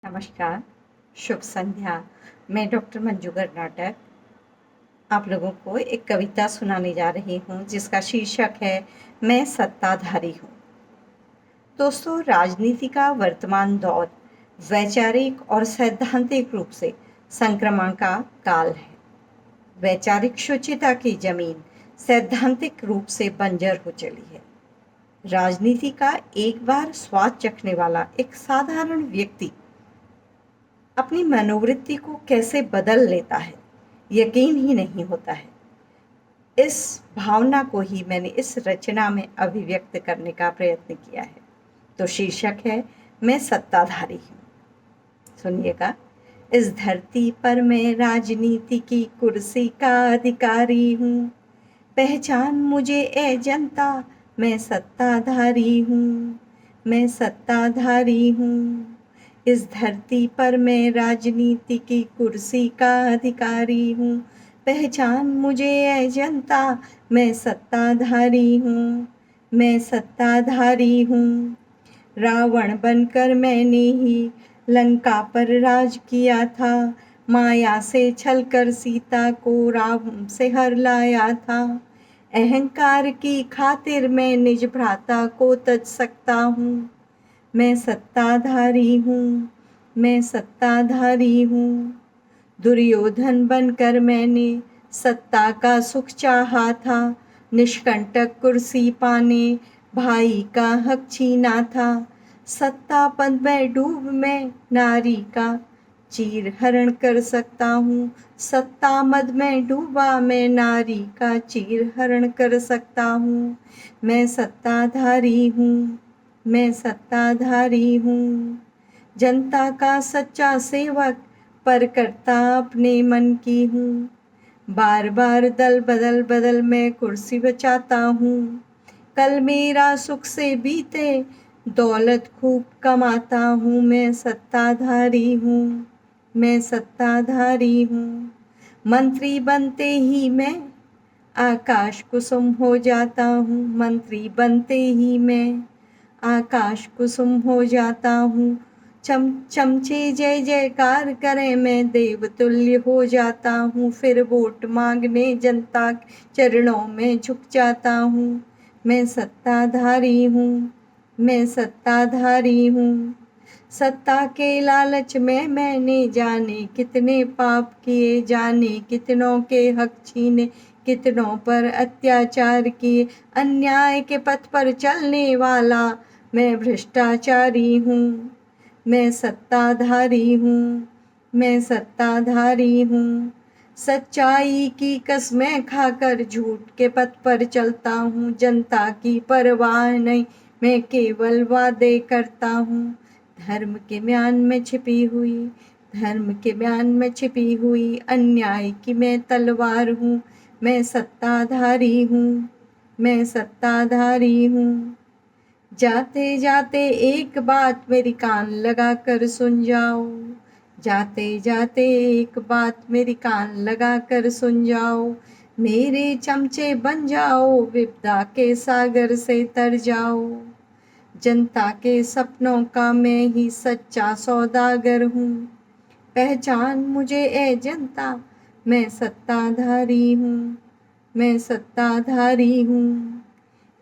नमस्कार, शुभ संध्या। मैं डॉक्टर मंजू कर्नाटक आप लोगों को एक कविता सुनाने जा रही हूँ जिसका शीर्षक है मैं सत्ताधारी हूँ। दोस्तों, राजनीति का वर्तमान दौर वैचारिक और सैद्धांतिक रूप से संक्रमण का काल है। वैचारिक शुचिता की जमीन सैद्धांतिक रूप से बंजर हो चली है। राजनीति का एक बार स्वाद चखने वाला एक साधारण व्यक्ति अपनी मनोवृत्ति को कैसे बदल लेता है, यकीन ही नहीं होता है। इस भावना को ही मैंने इस रचना में अभिव्यक्त करने का प्रयत्न किया है। तो शीर्षक है मैं सत्ताधारी हूँ। सुनिएगा। इस धरती पर मैं राजनीति की कुर्सी का अधिकारी हूँ। पहचान मुझे ए जनता, मैं सत्ताधारी हूँ। मैं सत्ताधारी हूँ। इस धरती पर मैं राजनीति की कुर्सी का अधिकारी हूँ। पहचान मुझे ए जनता, मैं सत्ताधारी हूँ। मैं सत्ताधारी हूँ। रावण बनकर मैंने ही लंका पर राज किया था। माया से छलकर सीता को रावण से हर लाया था। अहंकार की खातिर मैं निज भ्राता को तज सकता हूँ। मैं सत्ताधारी हूँ। मैं सत्ताधारी हूँ। दुर्योधन बनकर मैंने सत्ता का सुख चाहा था। निष्कंटक कुर्सी पाने भाई का हक छीना था। सत्ता पद में डूब मैं नारी का चीर हरण कर सकता हूँ। सत्ता मद में डूबा मैं नारी का चीर हरण कर सकता हूँ। मैं सत्ताधारी हूँ। मैं सत्ताधारी हूँ। जनता का सच्चा सेवक पर करता अपने मन की हूँ। बार बार दल बदल बदल मैं कुर्सी बचाता हूँ। कल मेरा सुख से बीते दौलत खूब कमाता हूँ। मैं सत्ताधारी हूँ। मैं सत्ताधारी हूँ। मंत्री बनते ही मैं आकाश कुसुम हो जाता हूँ। मंत्री बनते ही मैं आकाश कुसुम हो जाता हूँ। चमचे जय जयकार करें मैं देवतुल्य हो जाता हूँ। फिर वोट मांगने जनता के चरणों में झुक जाता हूँ। मैं सत्ताधारी हूँ। मैं सत्ताधारी हूँ। सत्ता के लालच में मैंने जाने कितने पाप किए, जाने कितनों के हक छीने, कितनों पर अत्याचार किए। अन्याय के पथ पर चलने वाला मैं भ्रष्टाचारी हूँ। मैं सत्ताधारी हूँ। मैं सत्ताधारी हूँ। सच्चाई की कसमें खाकर झूठ के पथ पर चलता हूँ। जनता की परवाह नहीं, मैं केवल वादे करता हूँ। धर्म के म्यान में छिपी हुई, धर्म के म्यान में छिपी हुई अन्याय की मैं तलवार हूँ। मैं सत्ताधारी हूँ। मैं सत्ताधारी हूँ। जाते जाते एक बात मेरी कान लगा कर सुन जाओ। जाते जाते एक बात मेरी कान लगा कर सुन जाओ। मेरे चमचे बन जाओ, विपदा के सागर से तर जाओ। जनता के सपनों का मैं ही सच्चा सौदागर हूँ। पहचान मुझे ए जनता, मैं सत्ताधारी हूँ। मैं सत्ताधारी हूँ।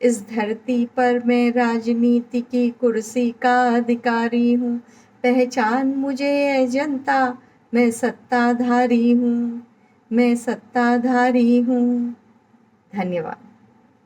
इस धरती पर मैं राजनीति की कुर्सी का अधिकारी हूँ। पहचान मुझे ए जनता, मैं सत्ताधारी हूँ। मैं सत्ताधारी हूँ। धन्यवाद।